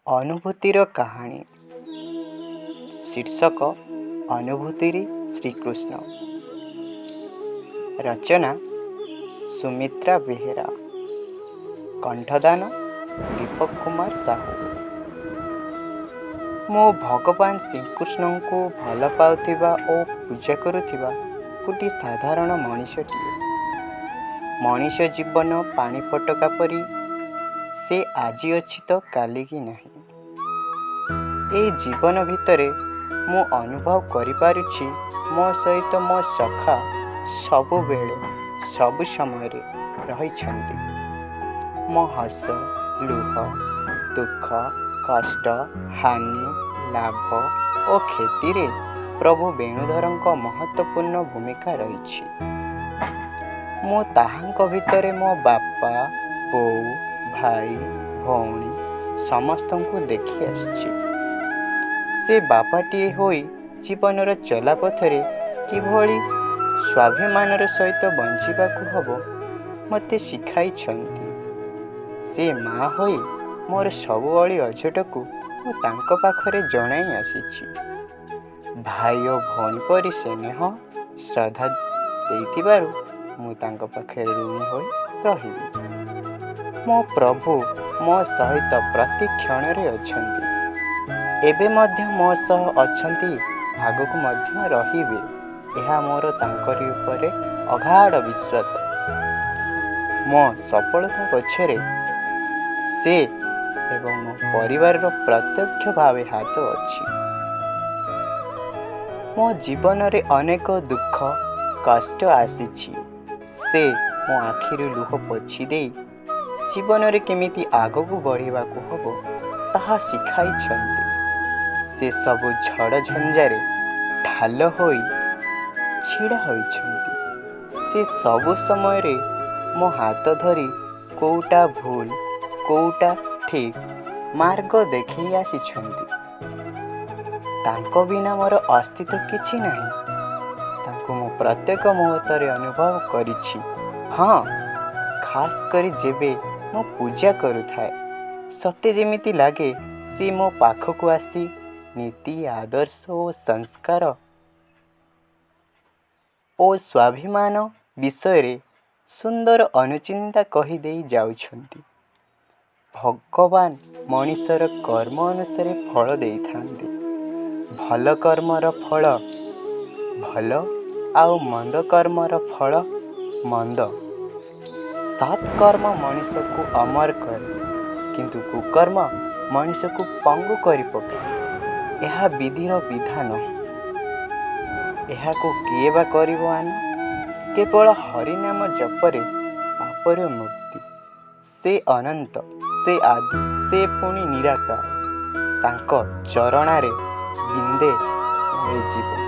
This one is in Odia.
ଅନୁଭୂତିର କାହାଣୀ ଶୀର୍ଷକ ଅନୁଭୂତିରେ ଶ୍ରୀକୃଷ୍ଣ। ରଚନା ସୁମିତ୍ରା ବେହେରା। କଣ୍ଠଦାନ ଦୀପକ କୁମାର ସାହୁ। ମୁଁ ଭଗବାନ ଶ୍ରୀକୃଷ୍ଣଙ୍କୁ ଭଲ ପାଉଥିବା ଓ ପୂଜା କରୁଥିବା ଗୋଟିଏ ସାଧାରଣ ମଣିଷଟିଏ। ମଣିଷ ଜୀବନ ପାଣି ଫୋଟକା ପରି, ସେ ଆଜି ଅଛି ତ କାଲିକି ନାହିଁ। ଏହି ଜୀବନ ଭିତରେ ମୁଁ ଅନୁଭବ କରିପାରୁଛି ମୋ ସହିତ ମୋ ସଖା ସବୁବେଳେ ସବୁ ସମୟରେ ରହିଛନ୍ତି। ମୋ ହସ, ଲୁହ, ଦୁଃଖ, କଷ୍ଟ, ହାନି, ଲାଭ ଓ କ୍ଷତିରେ ପ୍ରଭୁ ବେଣୁଧରଙ୍କ ମହତ୍ତ୍ୱପୂର୍ଣ୍ଣ ଭୂମିକା ରହିଛି। ମୁଁ ତାହାଙ୍କ ଭିତରେ ମୋ ବାପା, ବୋଉ, ଭାଇ, ଭଉଣୀ ସମସ୍ତଙ୍କୁ ଦେଖି ଆସିଛି। ସେ ବାପାଟିଏ ହୋଇ ଜୀବନର ଚଲାପଥରେ କିଭଳି ସ୍ୱାଭିମାନର ସହିତ ବଞ୍ଚିବାକୁ ହେବ ମୋତେ ଶିଖାଇଛନ୍ତି। ସେ ମା' ହୋଇ ମୋର ସବୁ ଅଳି ଅଝଟକୁ ମୁଁ ତାଙ୍କ ପାଖରେ ଜଣାଇ ଆସିଛି। ଭାଇ ଓ ଭଉଣୀ ପରି ସ୍ନେହ ଶ୍ରଦ୍ଧା ଦେଇଥିବାରୁ ମୁଁ ତାଙ୍କ ପାଖରେ ଋଣୀ ହୋଇ ରହିବି। ମୋ ପ୍ରଭୁ ମୋ ସହିତ ପ୍ରତି କ୍ଷଣରେ ଅଛନ୍ତି। ଏବେ ମଧ୍ୟ ମୋ ସହ ଅଛନ୍ତି, ଆଗକୁ ମଧ୍ୟ ରହିବେ। ଏହା ମୋର ତାଙ୍କରି ଉପରେ ଅଗାଢ଼ ବିଶ୍ୱାସ। ମୋ ସଫଳତା ପଛରେ ସେ ଏବଂ ମୋ ପରିବାରର ପ୍ରତ୍ୟକ୍ଷ ଭାବେ ହାତ ଅଛି। ମୋ ଜୀବନରେ ଅନେକ ଦୁଃଖ କଷ୍ଟ ଆସିଛି। ସେ ମୋ ଆଖିରୁ ଲୁହ ପୋଛି ଦେଇ ଜୀବନରେ କେମିତି ଆଗକୁ ବଢ଼ିବାକୁ ହେବ ତାହା ଶିଖାଇଛନ୍ତି। ସେ ସବୁ ଝଡ଼ ଝଞ୍ଜାରେ ଢାଲ ହୋଇ ଛିଡ଼ା ହୋଇଛନ୍ତି। ସେ ସବୁ ସମୟରେ ମୋ ହାତ ଧରି କେଉଁଟା ଭୁଲ କେଉଁଟା ଠିକ୍ ମାର୍ଗ ଦେଖାଇ ଆସିଛନ୍ତି। ତାଙ୍କ ବିନା ମୋର ଅସ୍ତିତ୍ୱ କିଛି ନାହିଁ। ତାଙ୍କୁ ମୁଁ ପ୍ରତ୍ୟେକ ମୁହୂର୍ତ୍ତରେ ଅନୁଭବ କରିଛି। ହଁ, ଖାସ୍ କରି ଯେବେ ମୁଁ ପୂଜା କରୁଥାଏ, ସତେ ଯେମିତି ଲାଗେ ସେ ମୋ ପାଖକୁ ଆସି ନୀତି, ଆଦର୍ଶ ଓ ସଂସ୍କାର ଓ ସ୍ୱାଭିମାନ ବିଷୟରେ ସୁନ୍ଦର ଅନୁଚିନ୍ତା କହିଦେଇ ଯାଉଛନ୍ତି। ଭଗବାନ ମଣିଷର କର୍ମ ଅନୁସାରେ ଫଳ ଦେଇଥାନ୍ତି। ଭଲ କର୍ମର ଫଳ ଭଲ ଆଉ ମନ୍ଦ କର୍ମର ଫଳ ମନ୍ଦ। ସତ୍କର୍ମ ମଣିଷକୁ ଅମର କରେ, କିନ୍ତୁ କୁକର୍ମ ମଣିଷକୁ ପଙ୍ଗୁ କରି ପକାଏ। ଏହା ବିଧିର ବିଧାନ। ଏହାକୁ କିଏ ବା କରିବ ଆନ? କେବଳ ହରିନାମ ଜପରେ ପାପରୁ ମୁକ୍ତି। ସେ ଅନନ୍ତ, ସେ ଆଦି, ସେ ପୁଣି ନିରାକାର। ତାଙ୍କ ଚରଣାରେ ବିନ୍ଦେ ମୋ ଜୀବନ।